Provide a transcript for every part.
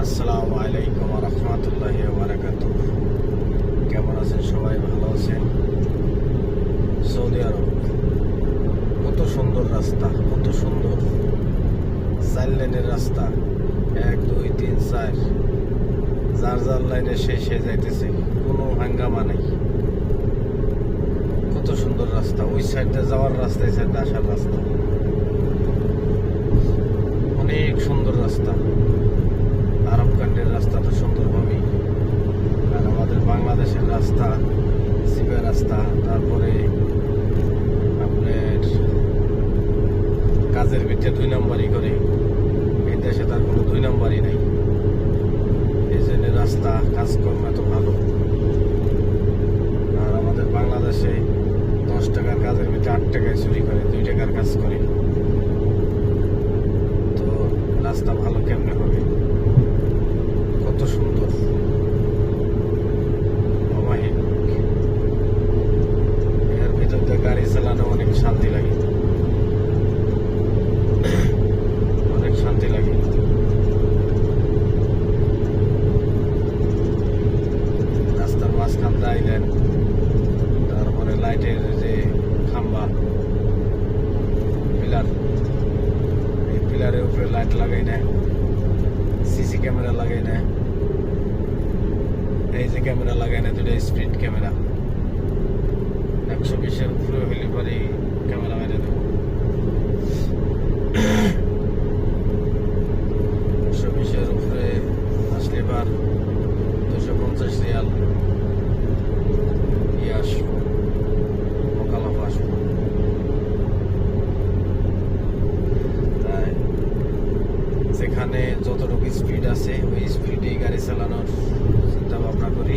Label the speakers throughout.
Speaker 1: আসসালামু আলাইকুম রহমতুল্লাহি ওয়া বারাকাতুহু। কেমন আছেন সবাই? ভালো আছেন? সৌদি আরব কত সুন্দর রাস্তা, কত সুন্দর 4 লেনের রাস্তা, 1 2 3 4, যার যার লাইনে সে যাইতেছে, কোনো হাঙ্গামা নেই। কত সুন্দর রাস্তা, ওই সাইডে যাওয়ার রাস্তা, এই সাইডে আসার রাস্তা, অনেক সুন্দর রাস্তা। আরব কান্ট্রির রাস্তা তো সুন্দর হবেই, আর আমাদের বাংলাদেশের রাস্তা, সিপা রাস্তা, তারপরে আপনার কাজের ভিতরে 2 নম্বরই করে। এই দেশে তার কোনো 2 নম্বরই নাই। এই জন্য রাস্তা কাজকর্ম এত ভালো। আর আমাদের বাংলাদেশে 10 টাকার কাজের ভিতরে 8 টাকায় চুরি করে, 2 টাকার কাজ করে। তো রাস্তা ভালো কেমনে হবে? কত সুন্দর, অমায়িক। এর ভিতর দিয়ে গাড়ি চালানো অনেক শান্তি লাগে, অনেক শান্তি লাগে। রাস্তার মাঝখান দিয়ে আইলেন, তারপরে লাইটের যে খাম্বা, পিলার, এই পিলারের উপরে লাইট লাগাই নেয়, সিসি ক্যামেরা লাগাই নেয়। এই যে ক্যামেরা লাগাই না, 2টা স্পিড ক্যামেরা, 120-এর উপরে হইলে পরে ক্যামেরা মেরে দেবো। 120-এর উপরে আসলে এবার 250 রিয়াল আসবো, মোকালাফা আসবো। তাই যেখানে যতটুকু স্পিড আছে ওই স্পিডেই গাড়ি চালানোর চিন্তা ভাবনা করি,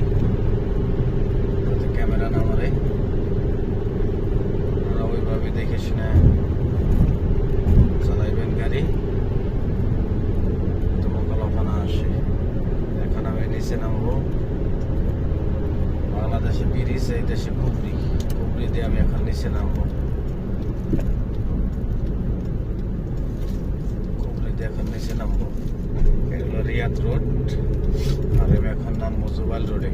Speaker 1: যাতে ক্যামেরা না মারে। ওরা ওইভাবে দেখে শুনে চালাইবেন গাড়ি, তো মোকালাফা না আসে। এখন আমি নিচে নামবো। বাংলাদেশে ব্রিজ, এই দেশে কুবরি দিয়ে আমি এখন নিচে নামবো। এখন নিচে নামবো। এগুলো রিয়াদ রোড, আর আমি এখন নামবো জুবাইল রোডে।